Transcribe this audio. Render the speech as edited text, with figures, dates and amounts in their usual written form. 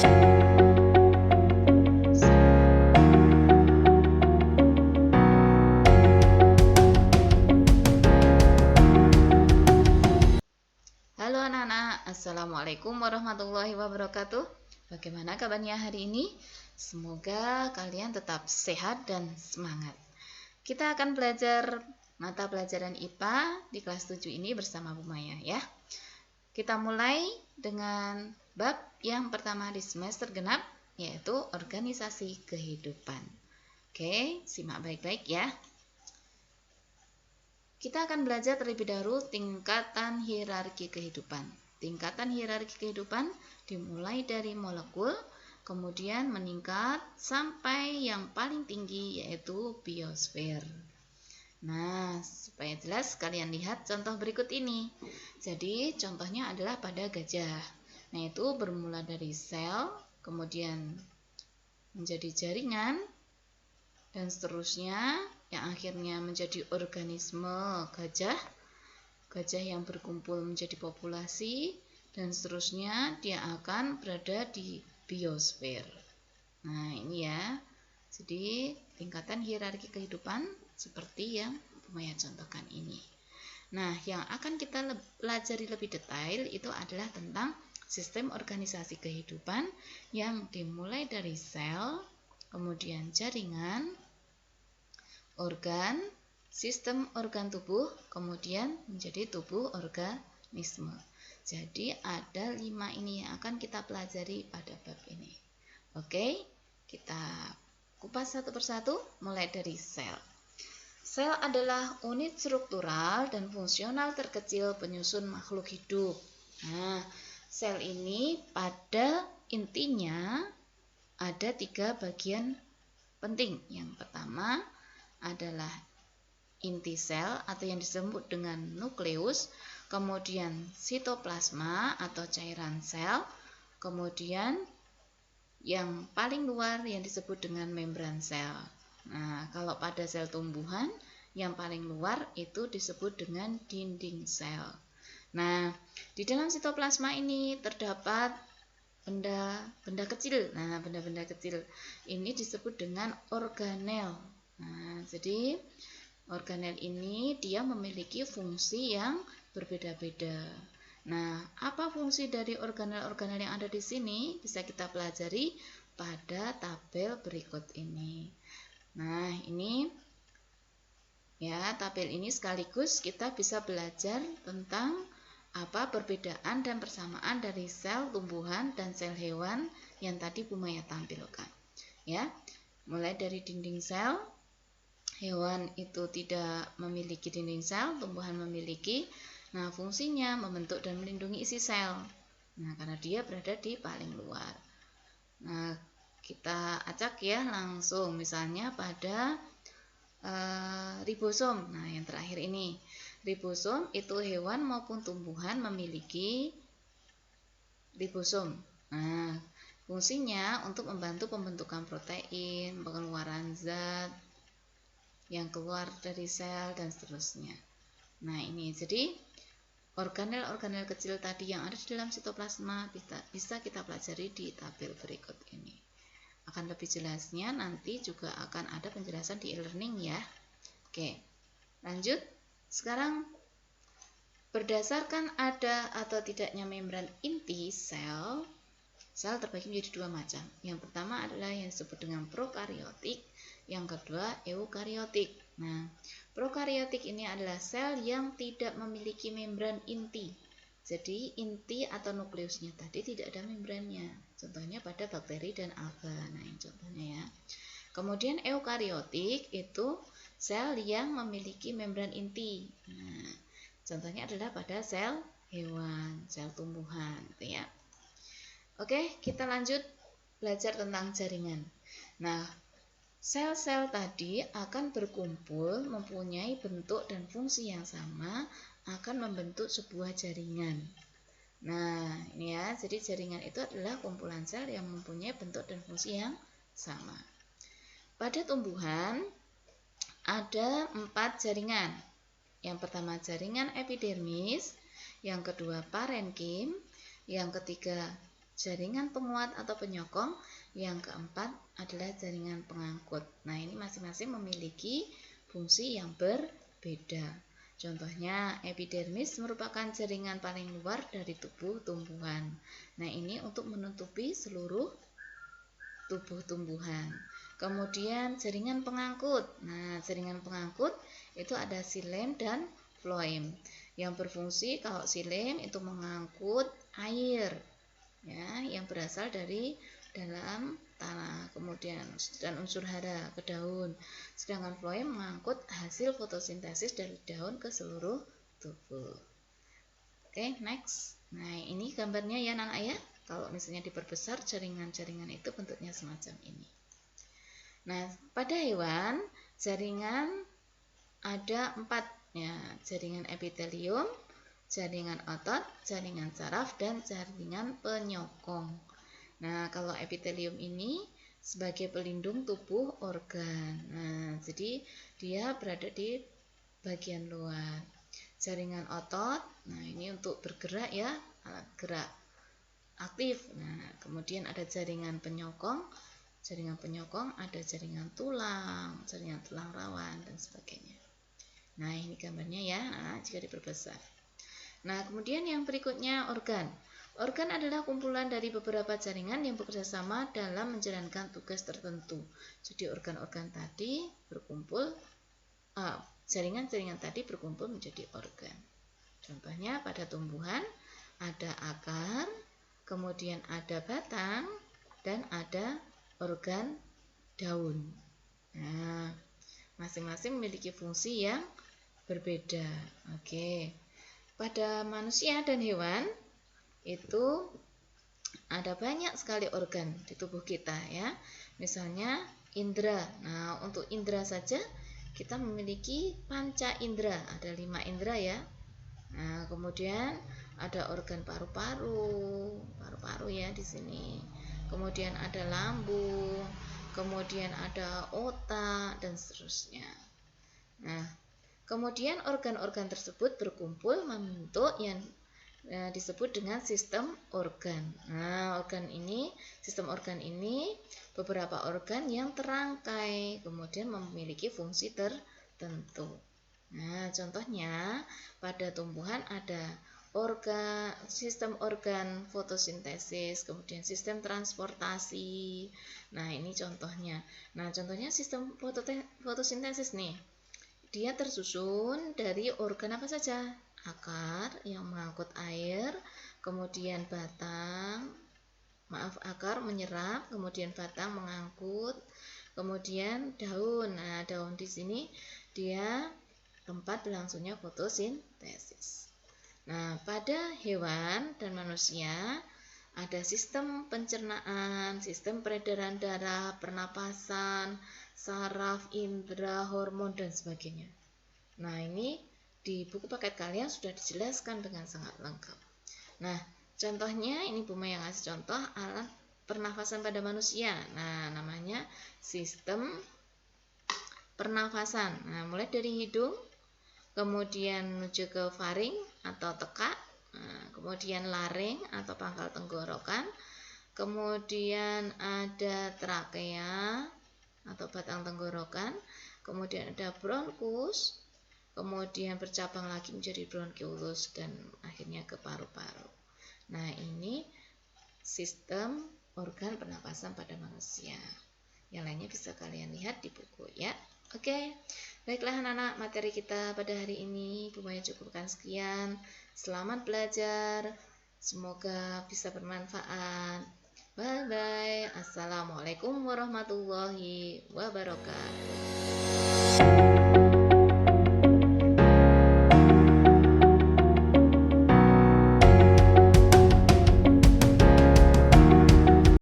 Halo anak-anak, Assalamualaikum warahmatullahi wabarakatuh. Bagaimana kabarnya hari ini? Semoga kalian tetap sehat dan semangat. Kita akan belajar mata pelajaran IPA di kelas 7 ini bersama Bu Maya ya. Kita mulai dengan bab yang pertama di semester genap, yaitu organisasi kehidupan. Oke, simak baik-baik ya. Kita akan belajar terlebih dahulu tingkatan hierarki kehidupan. Tingkatan hierarki kehidupan dimulai dari molekul, kemudian meningkat sampai yang paling tinggi yaitu biosfer. Nah, supaya jelas kalian lihat contoh berikut ini. Jadi, contohnya adalah pada gajah. Nah, itu bermula dari sel, kemudian menjadi jaringan, dan seterusnya yang akhirnya menjadi organisme gajah yang berkumpul menjadi populasi, dan seterusnya dia akan berada di biosfer. Nah, ini ya. Jadi, tingkatan hierarki kehidupan seperti yang Maya contohkan ini. Nah, yang akan kita pelajari lebih detail itu adalah tentang sistem organisasi kehidupan yang dimulai dari sel, kemudian jaringan, organ, sistem organ tubuh, kemudian menjadi tubuh organisme. Jadi ada 5 ini yang akan kita pelajari pada bab ini. Oke, kita kupas satu persatu mulai dari sel. Sel adalah unit struktural dan fungsional terkecil penyusun makhluk hidup. Nah, sel ini pada intinya ada 3 bagian penting. Yang pertama adalah inti sel atau yang disebut dengan nukleus, kemudian sitoplasma atau cairan sel, kemudian yang paling luar yang disebut dengan membran sel. Nah, kalau pada sel tumbuhan yang paling luar itu disebut dengan dinding sel. Nah, di dalam sitoplasma ini terdapat benda kecil. Nah, benda-benda kecil ini disebut dengan organel. Nah, jadi organel ini dia memiliki fungsi yang berbeda-beda. Nah, apa fungsi dari organel-organel yang ada di sini bisa kita pelajari pada tabel berikut ini. Nah, ini ya, tabel ini sekaligus kita bisa belajar tentang apa perbedaan dan persamaan dari sel tumbuhan dan sel hewan yang tadi Bu Maya tampilkan. Ya, mulai dari dinding sel. Hewan itu tidak memiliki dinding sel, tumbuhan memiliki. Nah, fungsinya membentuk dan melindungi isi sel. Nah, karena dia berada di paling luar. Nah, kita acak ya langsung misalnya pada ribosom. Nah, yang terakhir ini. Ribosom itu hewan maupun tumbuhan memiliki ribosom. Nah, fungsinya untuk membantu pembentukan protein, pengeluaran zat yang keluar dari sel dan seterusnya. Nah, ini jadi organel-organel kecil tadi yang ada di dalam sitoplasma bisa kita pelajari di tabel berikut ini. Akan lebih jelasnya nanti juga akan ada penjelasan di e-learning ya. Oke, lanjut. Sekarang berdasarkan ada atau tidaknya membran inti sel terbagi menjadi 2 macam. Yang pertama adalah yang disebut dengan prokariotik, yang kedua eukariotik. Nah, prokariotik ini adalah sel yang tidak memiliki membran inti. Jadi inti atau nukleusnya tadi tidak ada membrannya. Contohnya pada bakteri dan alga. Nah, ini contohnya ya. Kemudian eukariotik itu sel yang memiliki membran inti. Nah, contohnya adalah pada sel hewan, sel tumbuhan gitu ya. Oke, kita lanjut belajar tentang jaringan. Nah, sel-sel tadi akan berkumpul mempunyai bentuk dan fungsi yang sama, akan membentuk sebuah jaringan. Nah, ini ya, jadi jaringan itu adalah kumpulan sel yang mempunyai bentuk dan fungsi yang sama. Pada tumbuhan ada 4 jaringan. Yang pertama jaringan epidermis, yang kedua parenkim, yang ketiga jaringan penguat atau penyokong, yang keempat adalah jaringan pengangkut. Nah, ini masing-masing memiliki fungsi yang berbeda. Contohnya, epidermis merupakan jaringan paling luar dari tubuh tumbuhan. Nah, ini untuk menutupi seluruh tubuh tumbuhan. Kemudian jaringan pengangkut. Nah, jaringan pengangkut itu ada xilem dan floem. Yang berfungsi, kalau xilem itu mengangkut air ya, yang berasal dari dalam tanah, kemudian dan unsur hara ke daun. Sedangkan floem mengangkut hasil fotosintesis dari daun ke seluruh tubuh. Oke, next. Nah, ini gambarnya ya anak-anak ya. Kalau misalnya diperbesar jaringan-jaringan itu bentuknya semacam ini. Nah, pada hewan jaringan ada 4 ya, jaringan epitelium, jaringan otot, jaringan saraf, dan jaringan penyokong. Nah, kalau epitelium ini sebagai pelindung tubuh organ. Nah, jadi dia berada di bagian luar. Jaringan otot, nah ini untuk bergerak ya, alat gerak aktif. Nah, kemudian ada jaringan penyokong. Jaringan penyokong ada jaringan tulang rawan, dan sebagainya. Nah, ini gambarnya ya, jika diperbesar. Nah, kemudian yang berikutnya organ. Organ adalah kumpulan dari beberapa jaringan yang bekerja sama dalam menjalankan tugas tertentu. Jadi organ-organ tadi berkumpul, jaringan-jaringan tadi berkumpul menjadi organ. Contohnya pada tumbuhan ada akar, kemudian ada batang, dan ada organ daun. Nah, masing-masing memiliki fungsi yang berbeda. Oke. Pada manusia dan hewan itu ada banyak sekali organ di tubuh kita ya. Misalnya indera. Nah, untuk indera saja kita memiliki panca indera, ada 5 indera ya. Nah, kemudian ada organ paru-paru ya di sini. Kemudian ada lambung, kemudian ada otak, dan seterusnya. Nah, kemudian organ-organ tersebut berkumpul membentuk yang disebut dengan sistem organ. Nah, sistem organ ini beberapa organ yang terangkai, kemudian memiliki fungsi tertentu. Nah, contohnya pada tumbuhan ada sistem organ fotosintesis, kemudian sistem transportasi. Nah, ini contohnya. Nah, contohnya sistem fotosintesis nih. Dia tersusun dari organ apa saja? Akar yang mengangkut air, kemudian akar menyerap, kemudian batang mengangkut, kemudian daun. Nah, daun di sini dia tempat berlangsungnya fotosintesis. Nah, pada hewan dan manusia ada sistem pencernaan, sistem peredaran darah, pernapasan, saraf, indera, hormon, dan sebagainya. Nah, ini di buku paket kalian sudah dijelaskan dengan sangat lengkap. Nah, contohnya ini Bu Maya ngasih contoh alat pernafasan pada manusia. Nah, namanya sistem pernafasan. Nah, mulai dari hidung, kemudian menuju ke faring atau tekak, kemudian laring atau pangkal tenggorokan, kemudian ada trakea atau batang tenggorokan, kemudian ada bronkus, kemudian bercabang lagi menjadi bronkiolus, dan akhirnya ke paru-paru. Nah, ini sistem organ pernapasan pada manusia. Yang lainnya bisa kalian lihat di buku ya. Oke, baiklah anak-anak, materi kita pada hari ini Bu Maya cukupkan sekian. Selamat belajar, semoga bisa bermanfaat. Bye-bye. Assalamualaikum warahmatullahi wabarakatuh.